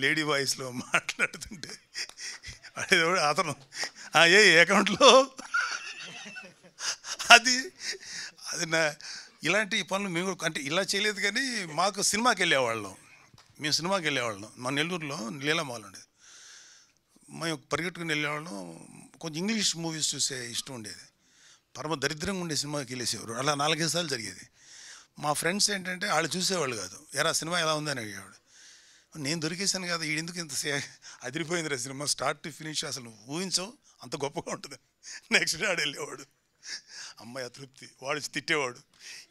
Lady వాయిస్లో మాట్లాడుతుంటే అతను ఏ అకౌంట్లో అది అది నా ఇలాంటి పనులు మేము అంటే ఇలా చేయలేదు. కానీ మాకు సినిమాకి వెళ్ళేవాళ్ళం, మేము సినిమాకి వెళ్ళేవాళ్ళం. మా నెల్లూరులో లీలామాల్ ఉండేది, మేము పరిగెట్టుకుని వెళ్ళేవాళ్ళం. కొంచెం ఇంగ్లీష్ మూవీస్ చూసే ఇష్టం ఉండేది. పరమ దరిద్రంగా ఉండే సినిమాకి వెళ్ళేసేవారు. అలా 4-5 సార్లు జరిగేది. మా ఫ్రెండ్స్ ఏంటంటే వాళ్ళు చూసేవాళ్ళు కాదు. ఎరా సినిమా ఎలా ఉందని అడిగేవాడు. నేను దొరికేసాను కదా, ఎందుకు ఇంత అదిరిపోయింది రా సినిమా, స్టార్ట్ టు ఫినిష్, అసలు ఊహించవు అంత గొప్పగా ఉంటుంది. నెక్స్ట్ డే ఆడు వెళ్ళేవాడు, అమ్మాయి అతృప్తి, వాడు తిట్టేవాడు.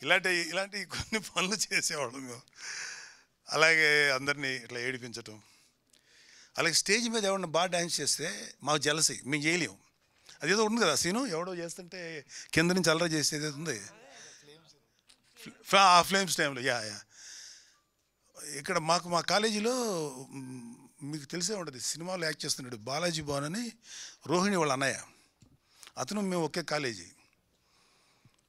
ఇలాంటి కొన్ని పనులు చేసేవాడు మేము. అలాగే అందరినీ ఇట్లా ఏడిపించటం. అలాగే స్టేజ్ మీద ఎవరన్నా బాగా డ్యాన్స్ చేస్తే మాకు జలసి, మేము చేయలేము. అదేదో ఉంది కదా సీను, ఎవడో చేస్తుంటే కింద నుంచి అల్లరి చేసేది ఉంది, ఆ ఫ్లేమ్స్ టైంలో. యా ఇక్కడ మా కాలేజీలో మీకు తెలిసే ఉంటుంది, సినిమాలో యాక్ట్ చేస్తున్నాడు బాలాజీ భవన్ అని, రోహిణి వాళ్ళ అన్నయ్య. అతను మేము ఒకే కాలేజీ.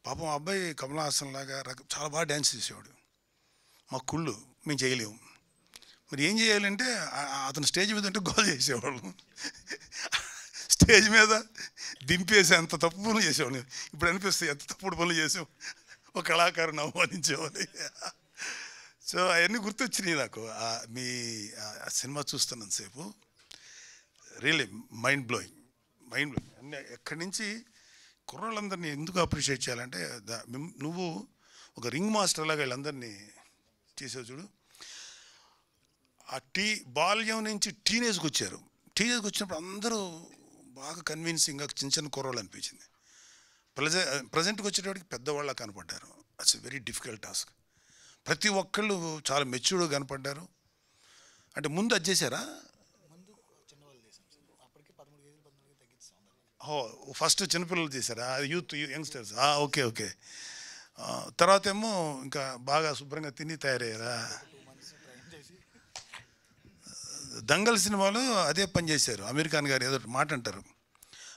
పాపం అబ్బాయి కమల్ హాసన్ లాగా చాలా బాగా డ్యాన్స్ చేసేవాడు. మా కుళ్ళు, మేము చేయలేము. మరి ఏం చేయాలంటే అతను స్టేజ్ మీద ఉంటే గోల్ చేసేవాళ్ళు, స్టేజ్ మీద దింపేసి అంత తప్పు పనులు చేసేవాళ్ళు. ఇప్పుడు అనిపిస్తాయి ఎంత తప్పుడు పనులు చేసాం, ఒక కళాకారుని అవమానించేవాళ్ళు. సో అవన్నీ గుర్తొచ్చినాయి నాకు మీ సినిమా చూస్తున్నంతసేపు. Really mind blowing. అన్నీ ఎక్కడి నుంచి కుర్రోళ్ళందరినీ ఎందుకు అప్రిషియేట్ చేయాలంటే, నువ్వు ఒక రింగ్ మాస్టర్ లాగా వీళ్ళందరినీ చేసావు చూడు. ఆ బాల్యం నుంచి టీనేజ్కి వచ్చారు. టీనేజ్కి వచ్చినప్పుడు అందరూ బాగా కన్విన్సింగ్గా చిన్న కుర్రోళ్ళు అనిపించింది. ప్రజెంట్కి వచ్చేటప్పటికి పెద్దవాళ్ళ కనపడ్డారు. It's very difficult task. ప్రతి ఒక్కళ్ళు చాలా మెచ్యూర్డ్గా కనపడ్డారు. అంటే ముందు అది చేశారా? ఫస్ట్ చిన్నపిల్లలు చేశారా? యంగ్స్టర్స్. ఓకే. తర్వాత ఏమో ఇంకా బాగా శుభ్రంగా తిని తయారయ్యారా? దంగల్ సినిమాలో అదే పని చేశారు. అమీర్ ఖాన్ గారు ఏదో మాట అంటారు.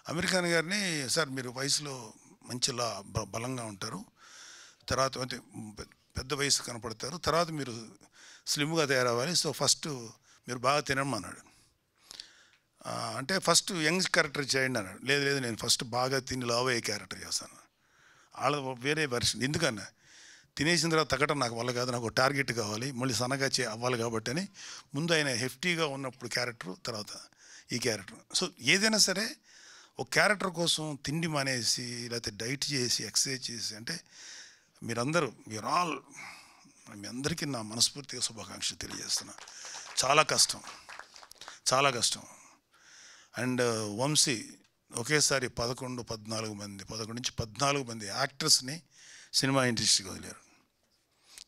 అమీర్ ఖాన్ గారిని, సార్ మీరు వయసులో మంచిలా బలంగా ఉంటారు, తర్వాత అంటే పెద్ద వయసు కనపడతారు, తర్వాత మీరు స్లిమ్గా తయారవ్వాలి, సో ఫస్ట్ మీరు బాగా తినమన్నాడు. అంటే ఫస్ట్ యంగ్ క్యారెక్టర్ చేయండి అన్నాడు. లేదు నేను ఫస్ట్ బాగా తిని లావ్ అయ్యే క్యారెక్టర్ చేస్తాను. వాళ్ళ వేరే వెర్షన్. ఎందుకన్నా తినేసిన తర్వాత తగ్గటం నాకు వల్ల కాదు, నాకు టార్గెట్ కావాలి, మళ్ళీ సన్నగా అవ్వాలి కాబట్టి అని ముందు ఆయన హెఫ్టీగా ఉన్నప్పుడు క్యారెక్టర్, తర్వాత ఈ క్యారెక్టర్. సో ఏదైనా సరే ఒక క్యారెక్టర్ కోసం తిండి మానేసి లేకపోతే డైట్ చేసి ఎక్సర్సైజ్ చేసి, అంటే మీరందరూ మీ అందరికీ నా మనస్ఫూర్తిగా శుభాకాంక్షలు తెలియజేస్తున్నా. చాలా కష్టం. అండ్ వంశీ ఒకేసారి 11 నుంచి 14 మంది యాక్టర్స్ని సినిమా ఇండస్ట్రీకి వదిలేరు.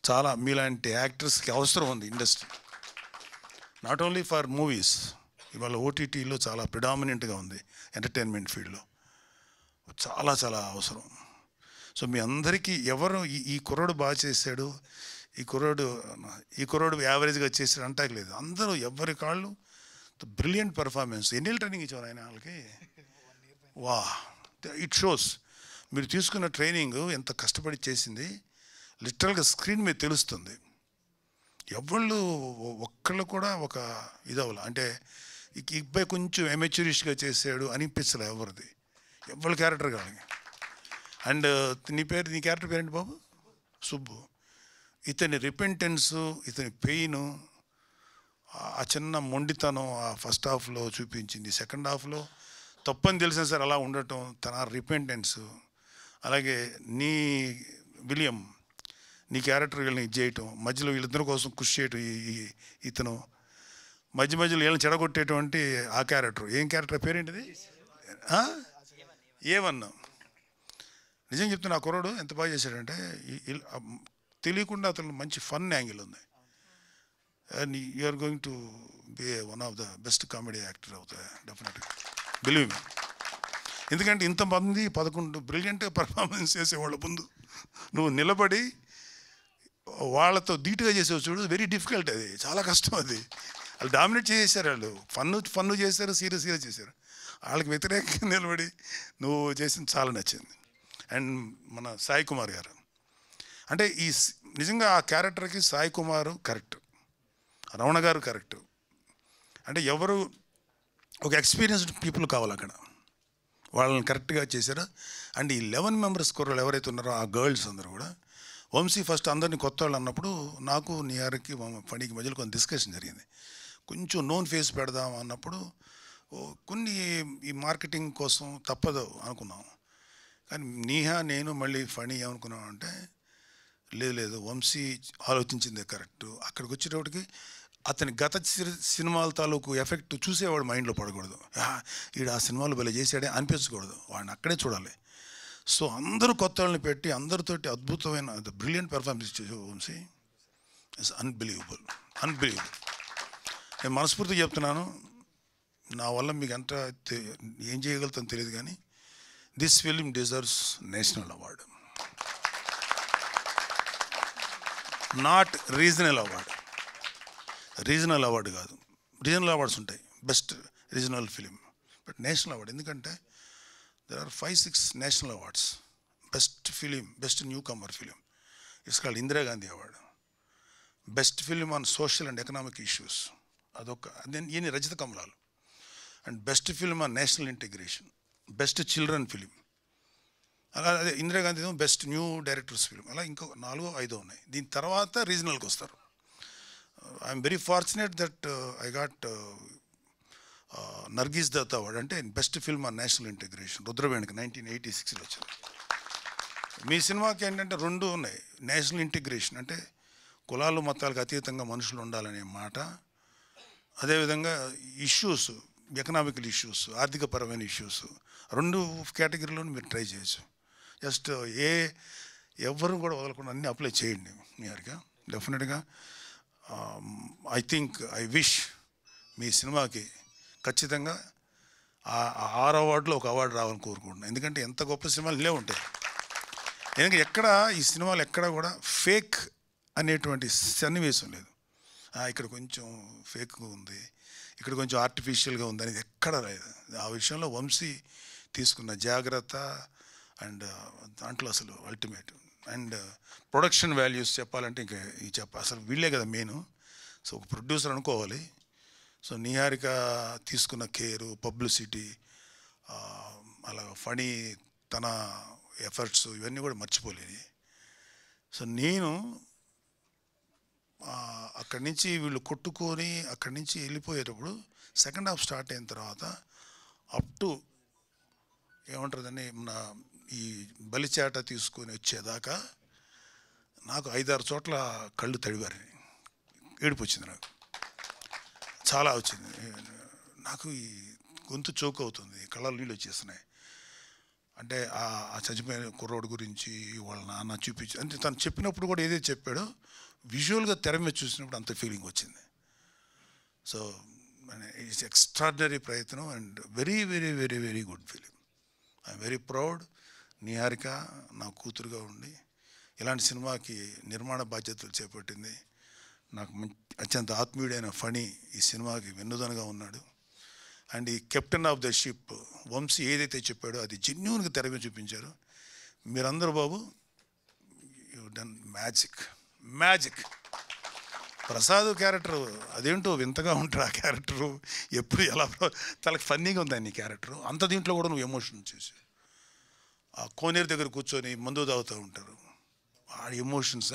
చాలా మీలాంటి యాక్టర్స్కి అవసరం ఉంది industry, not only for movies. ఇవాళ ఓటీటీలో చాలా ప్రిడామినెంట్గా ఉంది ఎంటర్టైన్మెంట్ ఫీల్డ్లో, చాలా అవసరం. సో మీ అందరికీ ఎవరు ఈ కుర్రోడు బాగా చేశాడు, ఈ కుర్రోడు యావరేజ్గా చేశాడు అంటాకలేదు. అందరూ ఎవరి కాళ్ళు బ్రిలియంట్ పర్ఫార్మెన్స్. ఎన్నేళ్ళు ట్రైనింగ్ ఇచ్చారు ఆయన వాళ్ళకి? It shows. మీరు తీసుకున్న ట్రైనింగ్ ఎంత కష్టపడి చేసింది లిటరల్గా స్క్రీన్ మీద తెలుస్తుంది. ఒక్కళ్ళు కూడా ఒక ఇదవ్వాలి, అంటే ఇబ్బాయి కొంచెం ఎమెచ్యూరిస్ట్గా చేసాడు అనిపించలే ఎవరిది, ఎవరి క్యారెక్టర్ కానీ. అండ్ నీ క్యారెక్టర్ పేరేంటి బాబు? సుబ్బు. ఇతని రిపెంటెన్సు, ఇతని పెయిన్, ఆ చిన్న మొండితనం ఆ ఫస్ట్ హాఫ్లో చూపించింది. సెకండ్ హాఫ్లో తప్పని తెలిసిన సార్ అలా ఉండటం, తన రిపెంటెన్స్. అలాగే విలియం నీ క్యారెక్టర్ వీళ్ళని ఇది చేయటం, మధ్యలో వీళ్ళిద్దరి కోసం కృషి చేయటం, ఇతను మధ్యలో వీళ్ళని చెడగొట్టేటువంటి ఆ క్యారెక్టర్. ఏం క్యారెక్టర్ పేరేంటిది? ఏమన్నా నిజం చెప్తున్నా, ఆ కుర్రాడు ఎంత బాగా చేశాడంటే తెలియకుండా అతను మంచి ఫన్ యాంగిల్ ఉంది. And you are going to be one of the best comedy actor అవుతాయి డెఫినెట్గా, బిలీవ్ మీ. ఎందుకంటే ఇంతమంది 11 బ్రిలియంట్గా పర్ఫార్మెన్స్ చేసేవాళ్ళ ముందు నువ్వు నిలబడి వాళ్ళతో ధీటుగా చేసేవి చూడు, వెరీ డిఫికల్ట్. అది చాలా కష్టం. అది వాళ్ళు డామినేట్ చేసేసారు. వాళ్ళు ఫన్ను చేశారు, సీరియస్గా చేశారు. వాళ్ళకి వ్యతిరేకంగా నిలబడి నువ్వు చేసింది చాలా నచ్చింది. అండ్ మన సాయి కుమార్ గారు, అంటే నిజంగా ఆ క్యారెక్టర్కి సాయి కుమార్ కరెక్ట్, రమణ గారు కరెక్ట్, అంటే ఎవరు ఒక ఎక్స్పీరియన్స్డ్ పీపుల్ కావాలి అక్కడ, వాళ్ళని కరెక్ట్గా చేశారు. అండ్ ఈ 11 మెంబర్స్ కుర్రలు ఎవరైతే ఉన్నారో ఆ గర్ల్స్ అందరూ కూడా, వంశీ ఫస్ట్ అందరినీ కొత్త వాళ్ళు అన్నప్పుడు నాకు నిహార్కి ఫణికి మధ్యలో కొంచెం డిస్కషన్ జరిగింది. కొంచెం నోన్ ఫేస్ పెడదాం అన్నప్పుడు కొన్ని ఈ మార్కెటింగ్ కోసం తప్పదు అనుకున్నాం. కానీ నీహా నేను మళ్ళీ ఫణి ఏమనుకున్నాం అంటే, లేదు వంశీ ఆలోచించిందే కరెక్ట్. అక్కడికి వచ్చేటప్పటికి అతని గత సినిమాల తాలూకు ఎఫెక్ట్ చూసేవాడు మైండ్లో పడకూడదు. ఈడు ఆ సినిమాలు భలే చేసాడే అనిపించకూడదు, వాడిని అక్కడే చూడాలి. సో అందరూ కొత్త వాళ్ళని పెట్టి అందరితోటి అద్భుతమైన బ్రిలియంట్ పెర్ఫార్మెన్స్ చేసే వంశీ. It's unbelievable. నేను మనస్ఫూర్తిగా చెప్తున్నాను, నా వల్ల మీకు ఎంత ఏం చేయగలుగుతాను తెలియదు, కానీ this film deserves national award, not regional award. Regional award కాదు, రీజనల్ అవార్డ్స్ ఉంటాయి, best regional film, but national award. ఎందుకంటే there are 5-6 national awards. Best film, best new comer film, it's called Indira Gandhi award. Best film on social and economic issues, అదొక ఈయన రజత కమలాలు. And best film on national integration, best children film, అలా అదే Indira Gandhi best new directors film, అలా ఇంకో 4-5 ఉన్నాయి. దీని తర్వాత రీజనల్కి వస్తారు. I'm very fortunate that I got Nargis Dutt award, అంటే best film on national integration, రుద్రవేణికి 1986లో వచ్చింది. మీ సినిమాకి ఏంటంటే 2 ఉన్నాయి. నేషనల్ ఇంటిగ్రేషన్ అంటే కులాలు మతాలకు అతీతంగా మనుషులు ఉండాలనే మాట, అదేవిధంగా ఇష్యూస్, ఎకనామికల్ ఇష్యూస్, ఆర్థికపరమైన ఇష్యూస్, 2 కేటగిరీలోనూ మీరు ట్రై చేయొచ్చు. జస్ట్ ఎవరు కూడా వదలకుండా అన్నీ అప్లై చేయండి నియర్గా. డెఫినెట్గా ఐ విష్ మీ సినిమాకి ఖచ్చితంగా 6 అవార్డులో ఒక అవార్డు రావాలని కోరుకుంటున్నాను. ఎందుకంటే ఎంత గొప్ప సినిమాలు ఇలే ఉంటాయి. ఎందుకంటే ఎక్కడ ఈ సినిమాలు ఎక్కడ కూడా ఫేక్ అనేటువంటి సన్నివేశం లేదు. ఇక్కడ కొంచెం ఫేక్ ఉంది, ఇక్కడ కొంచెం ఆర్టిఫిషియల్గా ఉంది అనేది ఎక్కడ లేదు. ఆ విషయంలో వంశీ తీసుకున్న జాగ్రత్త అండ్ దాంట్లో అసలు అల్టిమేట్. అండ్ ప్రొడక్షన్ వాల్యూస్ చెప్పాలంటే ఇంకా అసలు వీళ్ళే కదా మెయిన్. సో ఒక ప్రొడ్యూసర్ అనుకోవాలి. సో నిహారిక తీసుకున్న కేరు, పబ్లిసిటీ, అలా ఫణి తన ఎఫర్ట్స్, ఇవన్నీ కూడా మర్చిపోలేని. సో నేను అక్కడి నుంచి వీళ్ళు కొట్టుకొని అక్కడి నుంచి వెళ్ళిపోయేటప్పుడు సెకండ్ హాఫ్ స్టార్ట్ అయిన తర్వాత అప్ టు ఏమంటుందని మన ఈ బలిచాట తీసుకొని వచ్చేదాకా నాకు 5-6 చోట్ల కళ్ళు తడివారు, ఏడుపు వచ్చింది, నాకు చాలా వచ్చింది. నాకు ఈ గొంతు చోక్ అవుతుంది, కళ్ళలో నీళ్ళు వచ్చేస్తున్నాయి. అంటే ఆ చచ్చిపోయిన కుర్రోడు గురించి వాళ్ళ నాన్న చూపించి, అంటే తను చెప్పినప్పుడు కూడా ఏదైతే చెప్పాడో విజువల్గా తెర మీద చూసినప్పుడు అంత ఫీలింగ్ వచ్చింది. సో ఇట్స్ ఎక్స్ట్రాడినరీ ప్రయత్నం and very very very very good film. I'm very proud. Niharika నా కూతురుగా ఉండి ఇలాంటి సినిమాకి నిర్మాణ బాధ్యతలు చేపట్టింది. నాకు అత్యంత ఆత్మీయుడైన ఫణి ఈ సినిమాకి వెన్నుదనగా ఉన్నాడు. అండ్ ఈ captain of the ship Vamsi ఏదైతే చెప్పాడో అది జెన్యూన్గా తెర మీద చూపించారు. మీరందరూ బాబు you done magic. Prasad character అదేంటో వింతగా ఉంటాడు ఆ క్యారెక్టరు, ఎప్పుడు ఎలా తనకి ఫన్నీగా ఉంది నీ క్యారెక్టరు. అంత దీంట్లో కూడా నువ్వు ఎమోషన్ చేసి ఆ కోనేరు దగ్గర కూర్చొని మందు తాగుతూ ఉంటారు, ఆ ఎమోషన్స్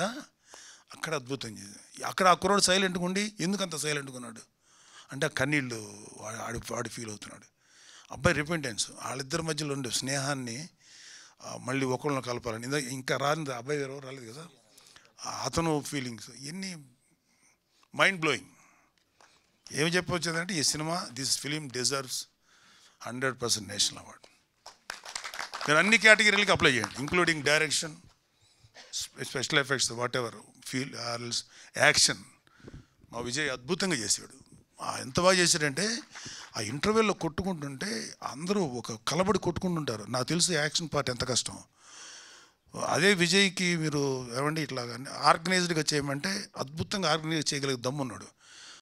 అక్కడ అద్భుతం చేసి. అక్కడ ఆ కుర్రాడు సైలెంట్గా ఉండి ఎందుకు అంత సైలెంట్గా ఉన్నాడు అంటే ఆ కన్నీళ్ళు వాడు ఫీల్ అవుతున్నాడు. అబ్బాయి రిపెంటెన్స్, వాళ్ళిద్దరి మధ్యలో ఉండే స్నేహాన్ని మళ్ళీ ఒకళ్ళని కలపాలని, ఇంకా రాని అబ్బాయి ఎవరో రాలేదు కదా, అతను ఫీలింగ్స్ ఇవన్నీ మైండ్ బ్లోయింగ్. ఏమి చెప్పవచ్చేదంటే ఈ సినిమా, this film deserves 100% national award. మీరు అన్ని కేటగిరీలకి అప్లై చేయండి, including direction, special effects, whatever, feel ఆర్ఎల్స్, యాక్షన్. మా విజయ్ అద్భుతంగా చేశాడు. ఎంత బాగా చేశాడంటే ఆ ఇంటర్వెల్లో కొట్టుకుంటుంటే అందరూ ఒక కలబడి కొట్టుకుంటుంటారు. నాకు తెలుసు యాక్షన్ పార్ట్ ఎంత కష్టం. అదే విజయ్కి మీరు ఏమండి ఇట్లాగా ఆర్గనైజ్డ్గా చేయమంటే అద్భుతంగా ఆర్గనైజ్ చేయగలిగే దమ్మున్నాడు.